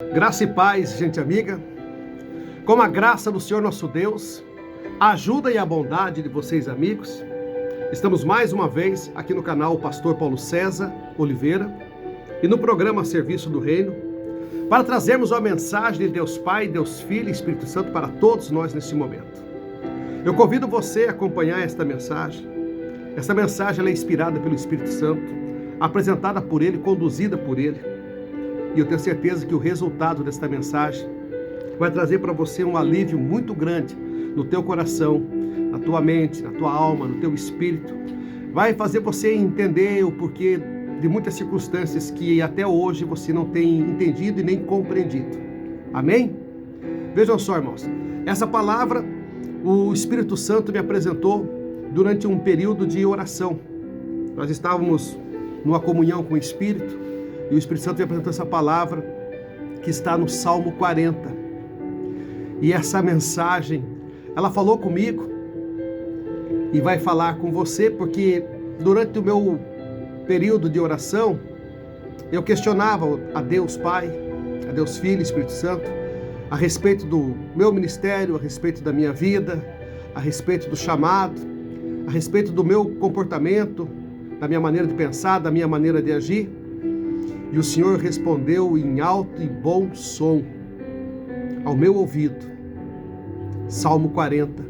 Graça e paz, gente amiga. Com a graça do Senhor nosso Deus, a ajuda e a bondade de vocês, amigos, estamos mais uma vez aqui no canal Pastor Paulo César Oliveira e no programa Serviço do Reino, para trazermos a mensagem de Deus Pai, Deus Filho e Espírito Santo para todos nós neste momento. Eu convido você a acompanhar esta mensagem. Esta mensagem ela é inspirada pelo Espírito Santo, apresentada por Ele, conduzida por Ele. E eu tenho certeza que o resultado desta mensagem vai trazer para você um alívio muito grande no teu coração, na tua mente, na tua alma, no teu espírito. Vai fazer você entender o porquê de muitas circunstâncias que até hoje você não tem entendido e nem compreendido. Amém? Vejam só, irmãos. Essa palavra o Espírito Santo me apresentou durante um período de oração. Nós estávamos numa comunhão com o Espírito e o Espírito Santo me apresentou essa palavra que está no Salmo 40. E essa mensagem, ela falou comigo e vai falar com você, porque durante o meu período de oração, eu questionava a Deus Pai, a Deus Filho e Espírito Santo, a respeito do meu ministério, a respeito da minha vida, a respeito do chamado, a respeito do meu comportamento, da minha maneira de pensar, da minha maneira de agir. E o Senhor respondeu em alto e bom som ao meu ouvido. Salmo 40,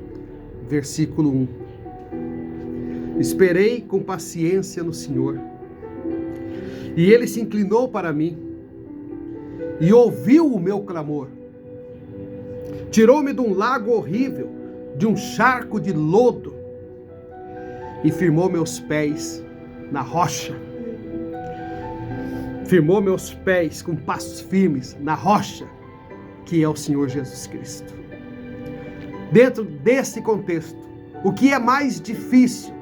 versículo 1. Esperei com paciência no Senhor, e Ele se inclinou para mim, e ouviu o meu clamor. Tirou-me de um lago horrível, de um charco de lodo, e firmou meus pés na rocha. Firmou meus pés com passos firmes na rocha, que é o Senhor Jesus Cristo. Dentro desse contexto, o que é mais difícil?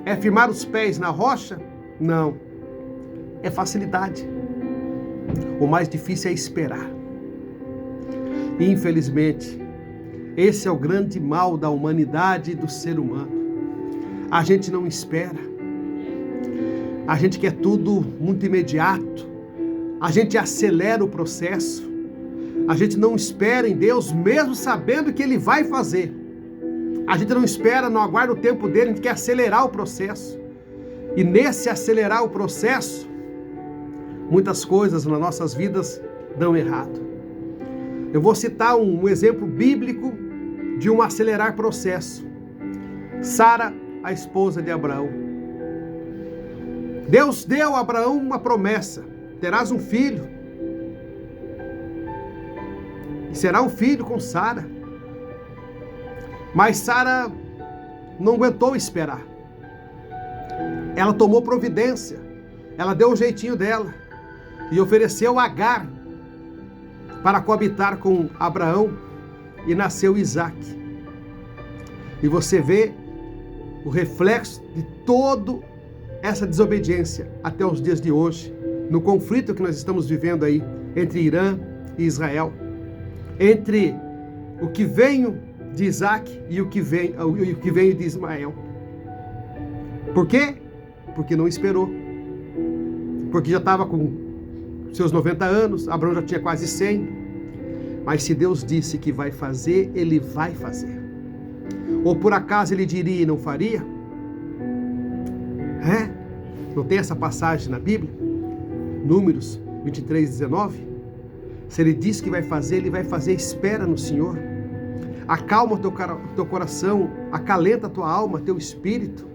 É firmar os pés na rocha? Não. É facilidade. O mais difícil é esperar. E, infelizmente, esse é o grande mal da humanidade e do ser humano. A gente não espera. A gente quer tudo muito imediato. A gente acelera o processo. A gente não espera em Deus, mesmo sabendo que Ele vai fazer. A gente não espera, não aguarda o tempo dele, a gente quer acelerar o processo. E nesse acelerar o processo, muitas coisas nas nossas vidas dão errado. Eu vou citar um exemplo bíblico de um acelerar processo. Sara, a esposa de Abraão. Deus deu a Abraão uma promessa: terás um filho. E será um filho com Sara. Mas Sara não aguentou esperar. Ela tomou providência. Ela deu o jeitinho dela. E ofereceu Agar para coabitar com Abraão. E nasceu Isaac. E você vê o reflexo de todo essa desobediência até os dias de hoje, no conflito que nós estamos vivendo aí entre Irã e Israel, entre o que veio de Isaac e o que veio de Ismael. Por quê? Porque não esperou. Porque já estava com seus 90 anos, Abraão já tinha quase 100. Mas se Deus disse que vai fazer, Ele vai fazer. Ou por acaso Ele diria e não faria? Não tem essa passagem na Bíblia? Números 23, 19? Se Ele diz que vai fazer, Ele vai fazer. Espera no Senhor. Acalma o teu coração, acalenta a tua alma, teu espírito.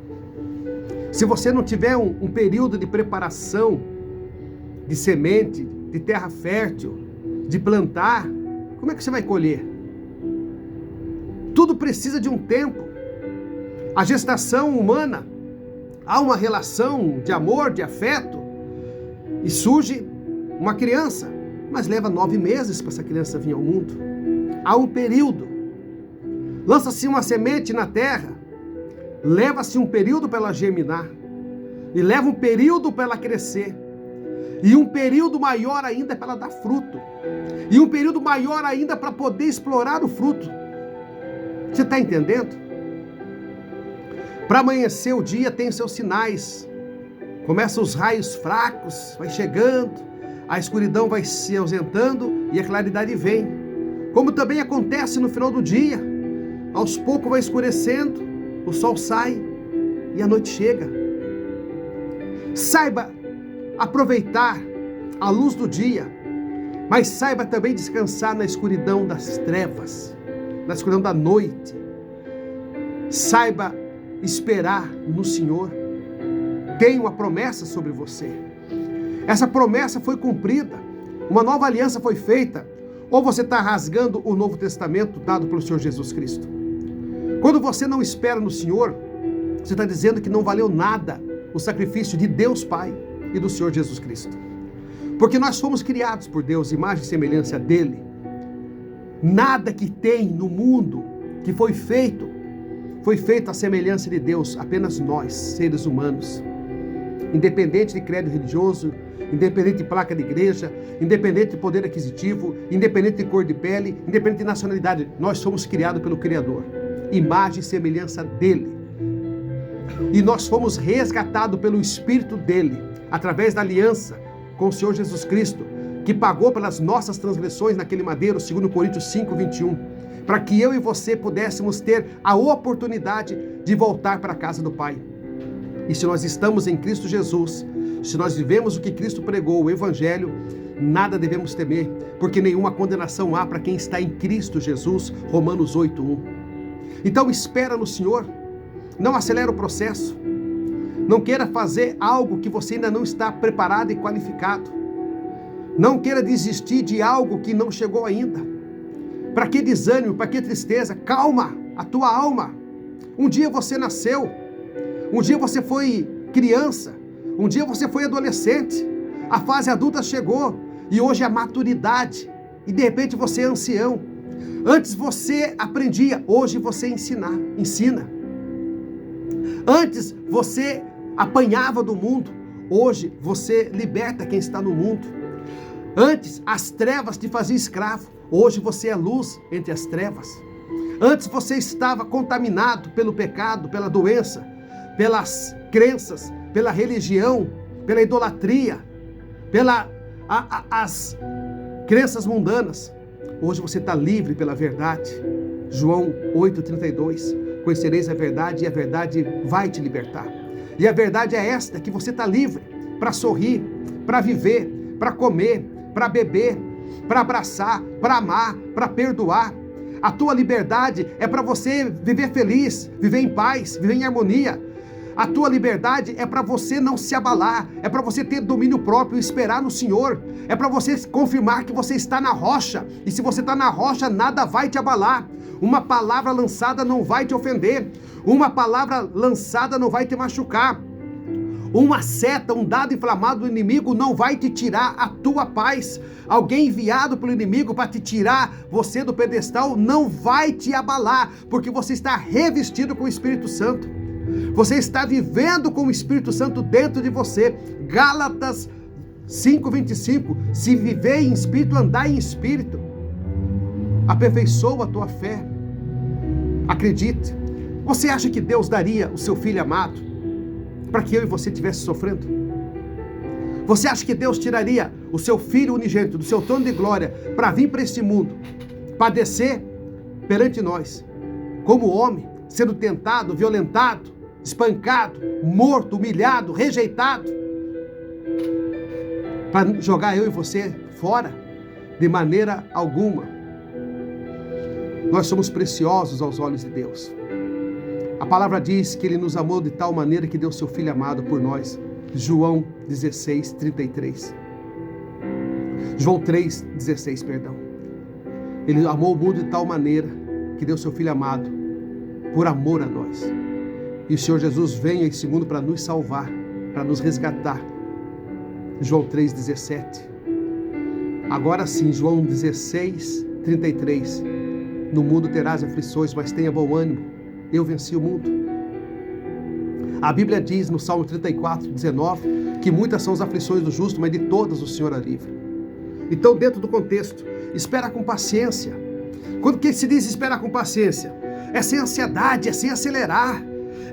Se você não tiver um período de preparação, de semente, de terra fértil, de plantar, como é que você vai colher? Tudo precisa de um tempo. A gestação humana, há uma relação de amor, de afeto, e surge uma criança, mas leva 9 meses para essa criança vir ao mundo. Há um período. Lança-se uma semente na terra, leva-se um período para ela germinar, e leva um período para ela crescer, e um período maior ainda para ela dar fruto, e um período maior ainda para poder explorar o fruto. Você está entendendo? Para amanhecer o dia tem seus sinais. Começam os raios fracos, vai chegando, a escuridão vai se ausentando e a claridade vem. Como também acontece no final do dia, aos poucos vai escurecendo, o sol sai e a noite chega. Saiba aproveitar a luz do dia, mas saiba também descansar na escuridão das trevas, na escuridão da noite. Saiba esperar no Senhor. Tem uma promessa sobre você. Essa promessa foi cumprida. Uma nova aliança foi feita. Ou você está rasgando o Novo Testamento dado pelo Senhor Jesus Cristo. Quando você não espera no Senhor, você está dizendo que não valeu nada o sacrifício de Deus Pai e do Senhor Jesus Cristo. Porque nós fomos criados por Deus, imagem e semelhança dele. Nada que tem no mundo que foi feito à semelhança de Deus, apenas nós, seres humanos. Independente de credo religioso, independente de placa de igreja, independente de poder aquisitivo, independente de cor de pele, independente de nacionalidade, nós somos criados pelo Criador, imagem e semelhança dele. E nós fomos resgatados pelo Espírito dele, através da aliança com o Senhor Jesus Cristo, que pagou pelas nossas transgressões naquele madeiro, segundo Coríntios 5, 21, para que eu e você pudéssemos ter a oportunidade de voltar para a casa do Pai. E se nós estamos em Cristo Jesus, se nós vivemos o que Cristo pregou, o Evangelho, nada devemos temer, porque nenhuma condenação há para quem está em Cristo Jesus, Romanos 8, 1. Então espera no Senhor, não acelera o processo, não queira fazer algo que você ainda não está preparado e qualificado, não queira desistir de algo que não chegou ainda. Para que desânimo, para que tristeza? Calma a tua alma. Um dia você nasceu, um dia você foi criança, um dia você foi adolescente, a fase adulta chegou e hoje é a maturidade e de repente você é ancião. Antes você aprendia, hoje você ensina. Antes você apanhava do mundo, hoje você liberta quem está no mundo. Antes as trevas te faziam escravo, hoje você é luz entre as trevas. Antes você estava contaminado pelo pecado, pela doença, pelas crenças, pela religião, pela idolatria, as crenças mundanas. Hoje você está livre pela verdade. João 8,32. Conhecereis a verdade e a verdade vai te libertar. E a verdade é esta, que você está livre para sorrir, para viver, para comer, para beber, para abraçar, para amar, para perdoar. A tua liberdade é para você viver feliz, viver em paz, viver em harmonia. A tua liberdade é para você não se abalar, é para você ter domínio próprio e esperar no Senhor, é para você confirmar que você está na rocha, e se você está na rocha, nada vai te abalar. Uma palavra lançada não vai te ofender, uma palavra lançada não vai te machucar. Uma seta, um dado inflamado do inimigo não vai te tirar a tua paz. Alguém enviado pelo inimigo para te tirar você do pedestal não vai te abalar, porque você está revestido com o Espírito Santo. Você está vivendo com o Espírito Santo dentro de você. Gálatas 5:25. Se viver em espírito, andar em espírito. Aperfeiçoa a tua fé. Acredite. Você acha que Deus daria o seu filho amado para que eu e você estivesse sofrendo? Você acha que Deus tiraria o seu filho unigênito do seu trono de glória para vir para este mundo, padecer perante nós, como homem, sendo tentado, violentado, espancado, morto, humilhado, rejeitado, para jogar eu e você fora? De maneira alguma. Nós somos preciosos aos olhos de Deus. A palavra diz que Ele nos amou de tal maneira que deu seu Filho amado por nós. João 16:33. João 3:16, perdão. Ele amou o mundo de tal maneira que deu seu Filho amado por amor a nós. E o Senhor Jesus veio em segundo para nos salvar, para nos resgatar. João 3:17. Agora sim, João 16:33. No mundo terás aflições, mas tenha bom ânimo. Eu venci o mundo. A Bíblia diz no Salmo 34:19 que muitas são as aflições do justo, mas de todas o Senhor a livra. Então, dentro do contexto, espera com paciência. Quando que se diz esperar com paciência? É sem ansiedade, é sem acelerar,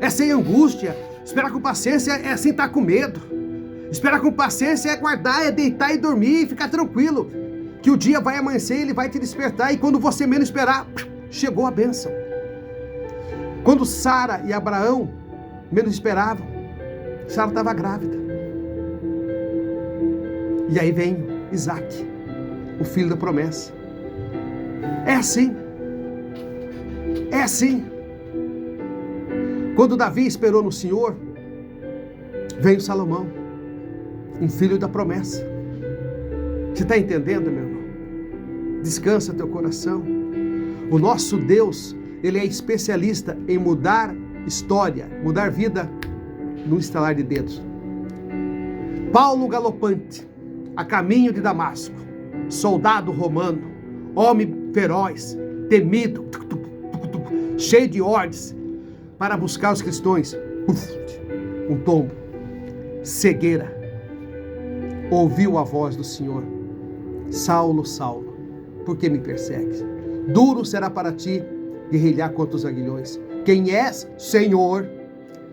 é sem angústia. Esperar com paciência é sem estar com medo. Esperar com paciência é aguardar, é deitar e dormir, ficar tranquilo, que o dia vai amanhecer, ele vai te despertar, e quando você menos esperar, chegou a bênção. Quando Sara e Abraão menos esperavam, Sara estava grávida. E aí vem Isaac, o filho da promessa. É assim. É assim. Quando Davi esperou no Senhor, veio Salomão, um filho da promessa. Você está entendendo, meu irmão? Descansa teu coração. O nosso Deus, Ele é especialista em mudar história, mudar vida no estalar de dedos. Paulo galopante, a caminho de Damasco, soldado romano, homem feroz, temido, cheio de ordens, para buscar os cristãos. Um tombo, cegueira. Ouviu a voz do Senhor: Saulo, Saulo, por que me persegues? Duro será para ti guerrilhar contra os aguilhões. Quem és, Senhor?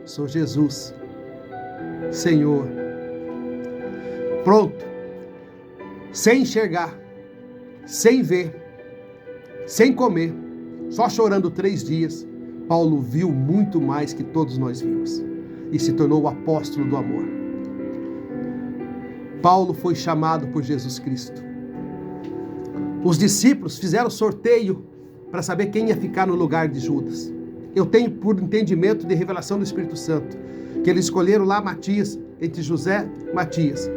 Sou Jesus, Senhor. Pronto, sem enxergar, sem ver, sem comer, só chorando 3 dias, Paulo viu muito mais que todos nós vimos e se tornou o apóstolo do amor. Paulo foi chamado por Jesus Cristo. Os discípulos fizeram sorteio para saber quem ia ficar no lugar de Judas. Eu tenho por entendimento de revelação do Espírito Santo que eles escolheram lá Matias, entre José e Matias.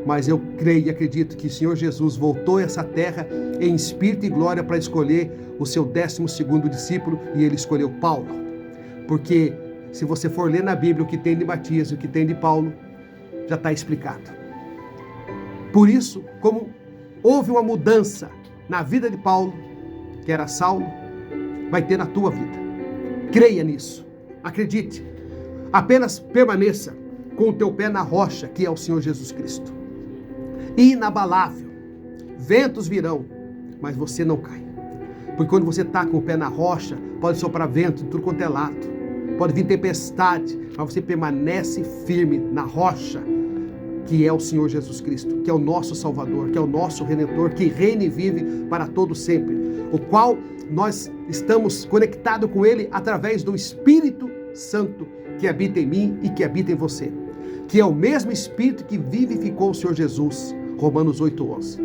Mas eu creio e acredito que o Senhor Jesus voltou a essa terra em espírito e glória para escolher o seu 12º discípulo, e ele escolheu Paulo. Porque se você for ler na Bíblia o que tem de Matias e o que tem de Paulo, já está explicado. Por isso, como houve uma mudança na vida de Paulo, que era Saulo, vai ter na tua vida. Creia nisso, acredite. Apenas permaneça com o teu pé na rocha, que é o Senhor Jesus Cristo. Inabalável. Ventos virão, mas você não cai. Porque quando você está com o pé na rocha, pode soprar vento de tudo quanto é lado, pode vir tempestade, mas você permanece firme na rocha, que é o Senhor Jesus Cristo, que é o nosso Salvador, que é o nosso Redentor, que reina e vive para todo sempre, o qual nós estamos conectados com Ele através do Espírito Santo, que habita em mim e que habita em você, que é o mesmo Espírito que vivificou o Senhor Jesus, Romanos 8:11.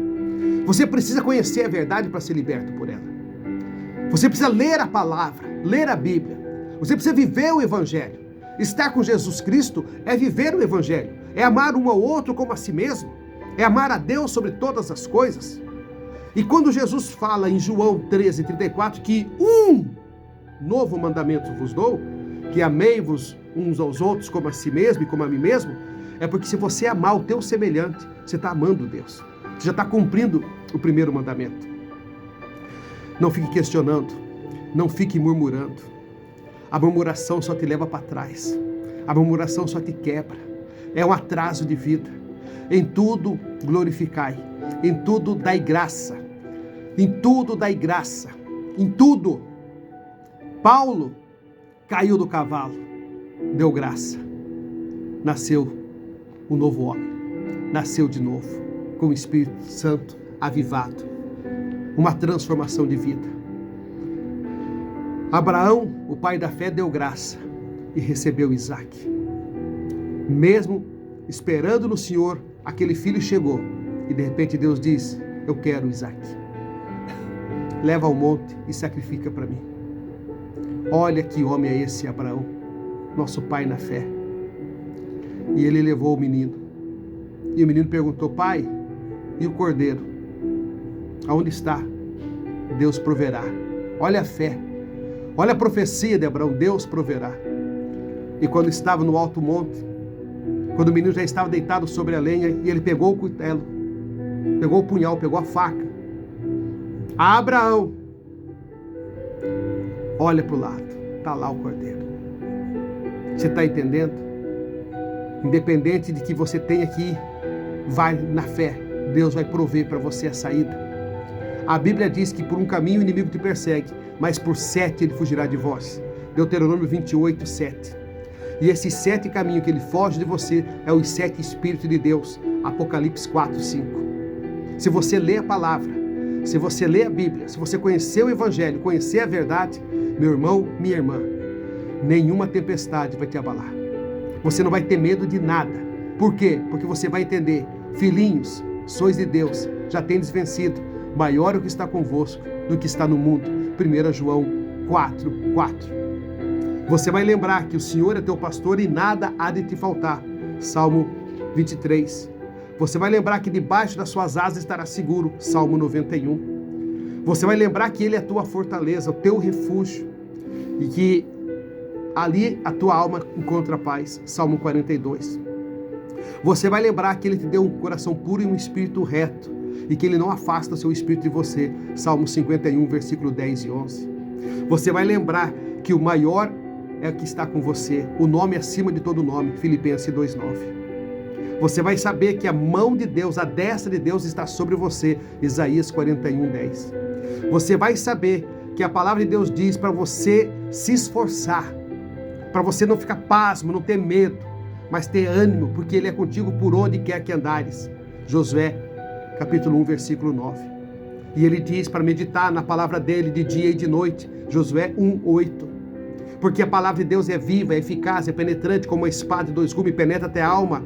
Você precisa conhecer a verdade para ser liberto por ela. Você precisa ler a palavra, ler a Bíblia. Você precisa viver o Evangelho. Estar com Jesus Cristo é viver o Evangelho, é amar um ao outro como a si mesmo, é amar a Deus sobre todas as coisas. E quando Jesus fala em João 13:34 que um novo mandamento vos dou, que amei-vos uns aos outros como a si mesmo e como a mim mesmo, é porque se você amar o teu semelhante, você está amando Deus. Você já está cumprindo o primeiro mandamento. Não fique questionando, não fique murmurando. A murmuração só te leva para trás. A murmuração só te quebra. É um atraso de vida. Em tudo glorificai. Em tudo dai graça. Em tudo dai graça. Em tudo. Paulo caiu do cavalo, deu graça. Nasceu um novo homem. Nasceu de novo, com o Espírito Santo avivado. Uma transformação de vida. Abraão, o pai da fé, deu graça e recebeu Isaac. Mesmo esperando no Senhor, aquele filho chegou e de repente Deus diz: eu quero Isaac. Leva ao monte e sacrifica para mim. Olha que homem é esse Abraão, nosso pai na fé. E ele levou o menino. E o menino perguntou: pai, e o cordeiro? Aonde está? Deus proverá. Olha a fé. Olha a profecia de Abraão, Deus proverá. E quando estava no alto monte, quando o menino já estava deitado sobre a lenha, e ele pegou o cutelo, pegou o punhal, pegou a faca. Abraão, olha para o lado, está lá o cordeiro. Você está entendendo? Independente de que você tenha que ir, vai na fé, Deus vai prover para você a saída. A Bíblia diz que por um caminho o inimigo te persegue, mas por 7 ele fugirá de vós. Deuteronômio 28:7. E esses 7 caminhos que ele foge de você é os 7 Espíritos de Deus. Apocalipse 4, 5. Se você lê a palavra, se você lê a Bíblia, se você conhecer o Evangelho, conhecer a verdade, meu irmão, minha irmã, nenhuma tempestade vai te abalar. Você não vai ter medo de nada. Por quê? Porque você vai entender, filhinhos, sois de Deus, já tendes vencido, maior é o que está convosco do que está no mundo. 1 João 4, 4. Você vai lembrar que o Senhor é teu pastor e nada há de te faltar. Salmo 23. Você vai lembrar que debaixo das suas asas estará seguro. Salmo 91. Você vai lembrar que Ele é a tua fortaleza, o teu refúgio, e que ali a tua alma encontra paz. Salmo 42. Você vai lembrar que Ele te deu um coração puro e um espírito reto, e que Ele não afasta o seu espírito de você. Salmo 51, versículo 10 e 11. Você vai lembrar que o maior é o que está com você, o nome acima de todo nome. Filipenses 2,9. Você vai saber que a mão de Deus, a destra de Deus está sobre você. Isaías 41:10. Você vai saber que a palavra de Deus diz para você se esforçar, para você não ficar pasmo, não ter medo, mas ter ânimo, porque Ele é contigo por onde quer que andares. Josué, capítulo 1, versículo 9. E Ele diz para meditar na palavra dEle de dia e de noite. Josué 1:8. Porque a palavra de Deus é viva, é eficaz, é penetrante como uma espada de 2 gumes, penetra até a alma,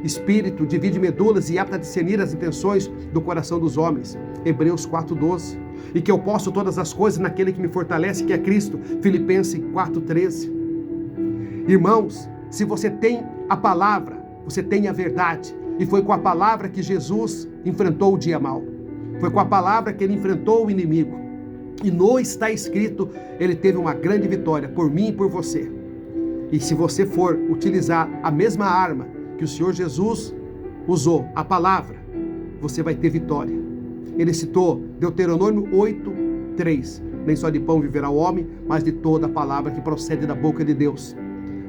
espírito, divide medulas e apta a discernir as intenções do coração dos homens. Hebreus 4:12. E que eu posso todas as coisas naquele que me fortalece, que é Cristo. Filipenses 4:13. Irmãos, se você tem a palavra, você tem a verdade. E foi com a palavra que Jesus enfrentou o dia mau. Foi com a palavra que Ele enfrentou o inimigo. E no está escrito, Ele teve uma grande vitória por mim e por você. E se você for utilizar a mesma arma que o Senhor Jesus usou, a palavra, você vai ter vitória. Ele citou Deuteronômio 8:3. Nem só de pão viverá o homem, mas de toda a palavra que procede da boca de Deus.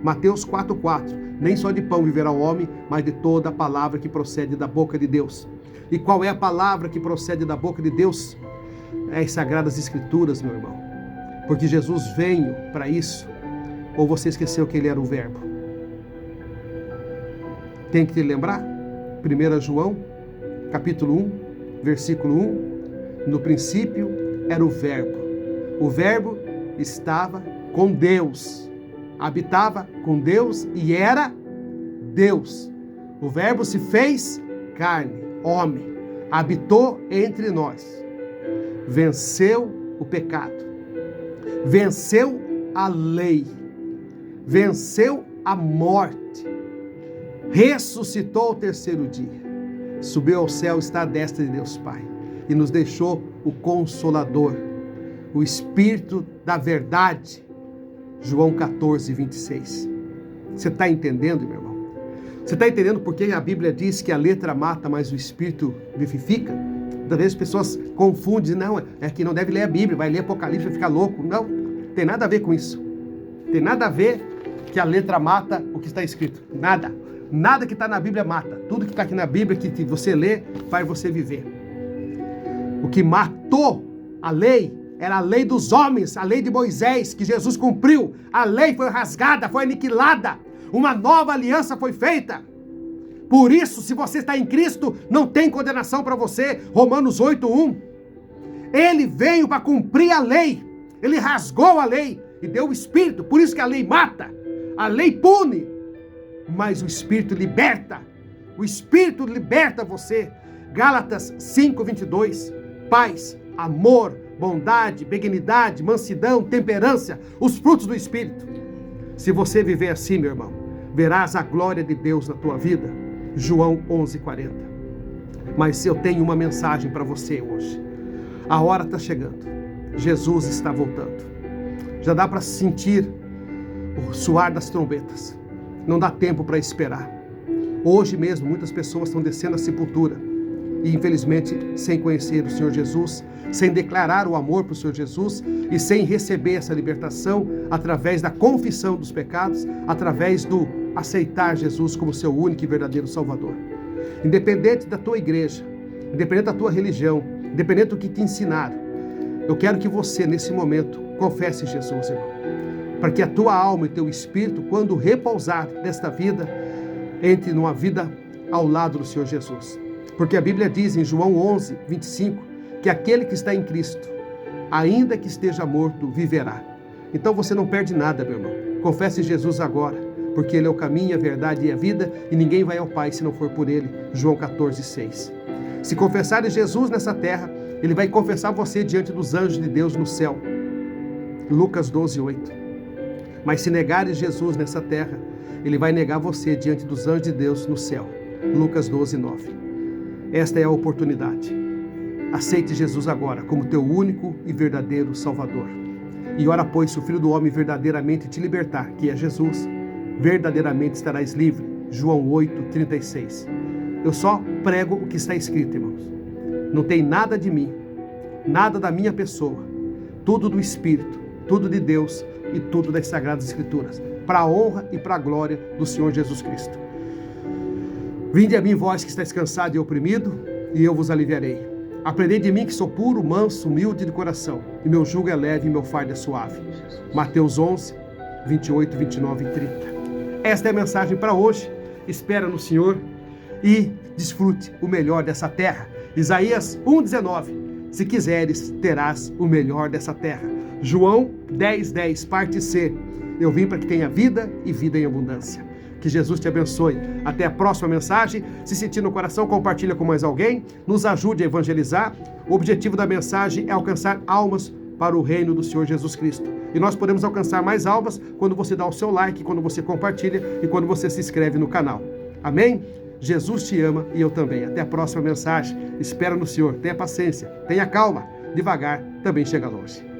Mateus 4:4. Nem só de pão viverá o homem, mas de toda a palavra que procede da boca de Deus. E qual é a palavra que procede da boca de Deus? É as Sagradas Escrituras, meu irmão. Porque Jesus veio para isso. Ou você esqueceu que Ele era o Verbo? Tem que te lembrar? 1 João, capítulo 1, versículo 1. No princípio era o Verbo. O Verbo estava com Deus. Habitava com Deus e era Deus. O Verbo se fez carne, homem. Habitou entre nós. Venceu o pecado, venceu a lei, venceu a morte, ressuscitou ao terceiro dia, subiu ao céu, está à destra de Deus Pai, e nos deixou o Consolador, o Espírito da verdade. João 14:26. Você está entendendo, meu irmão? Você está entendendo por que a Bíblia diz que a letra mata, mas o Espírito vivifica? Às vezes as pessoas confundem, não, é que não deve ler a Bíblia, vai ler Apocalipse, vai ficar louco. Não, tem nada a ver com isso. Tem nada a ver que a letra mata o que está escrito. Nada. Nada que está na Bíblia mata. Tudo que está aqui na Bíblia, que você lê, faz você viver. O que matou a lei era a lei dos homens, a lei de Moisés, que Jesus cumpriu. A lei foi rasgada, foi aniquilada. Uma nova aliança foi feita. Por isso, se você está em Cristo, não tem condenação para você. Romanos 8:1. Ele veio para cumprir a lei. Ele rasgou a lei e deu o Espírito. Por isso que a lei mata. A lei pune. Mas o Espírito liberta. O Espírito liberta você. Gálatas 5:22. Paz, amor, bondade, benignidade, mansidão, temperança. Os frutos do Espírito. Se você viver assim, meu irmão, verás a glória de Deus na tua vida. João 11:40. Mas eu tenho uma mensagem para você hoje. A hora está chegando. Jesus está voltando. Já dá para sentir o soar das trombetas. Não dá tempo para esperar. Hoje mesmo muitas pessoas estão descendo à sepultura. E infelizmente sem conhecer o Senhor Jesus, sem declarar o amor para o Senhor Jesus e sem receber essa libertação através da confissão dos pecados, através do aceitar Jesus como seu único e verdadeiro Salvador. Independente da tua igreja, independente da tua religião, independente do que te ensinaram, eu quero que você nesse momento confesse Jesus, irmão. para que a tua alma e teu espírito, quando repousar desta vida, entre numa vida ao lado do Senhor Jesus. Porque a Bíblia diz em João 11, 25, que aquele que está em Cristo, ainda que esteja morto, viverá. Então você não perde nada, meu irmão. Confesse Jesus agora, porque Ele é o caminho, a verdade e a vida, e ninguém vai ao Pai se não for por Ele. João 14, 6. Se confessares Jesus nessa terra, Ele vai confessar você diante dos anjos de Deus no céu. Lucas 12, 8. Mas se negares Jesus nessa terra, Ele vai negar você diante dos anjos de Deus no céu. Lucas 12, 9. Esta é a oportunidade. Aceite Jesus agora como teu único e verdadeiro Salvador. E ora, pois, se o Filho do Homem verdadeiramente te libertar, que é Jesus, verdadeiramente estarás livre. João 8, 36. Eu só prego o que está escrito, irmãos. Não tem nada de mim, nada da minha pessoa. Tudo do Espírito, tudo de Deus e tudo das Sagradas Escrituras, para a honra e para a glória do Senhor Jesus Cristo. Vinde a mim, vós que estáis cansado e oprimido, e eu vos aliviarei. Aprendei de mim que sou puro, manso, humilde de coração, e meu jugo é leve e meu fardo é suave. Mateus 11, 28, 29 e 30. Esta é a mensagem para hoje. Espera no Senhor e desfrute o melhor dessa terra. Isaías 1,19. Se quiseres, terás o melhor dessa terra. João 10, parte C. Eu vim para que tenha vida e vida em abundância. Que Jesus te abençoe. Até a próxima mensagem. Se sentir no coração, compartilha com mais alguém. Nos ajude a evangelizar. O objetivo da mensagem é alcançar almas para o reino do Senhor Jesus Cristo. E nós podemos alcançar mais almas quando você dá o seu like, quando você compartilha e quando você se inscreve no canal. Amém? Jesus te ama e eu também. Até a próxima mensagem. Espera no Senhor. Tenha paciência. Tenha calma. Devagar também chega longe.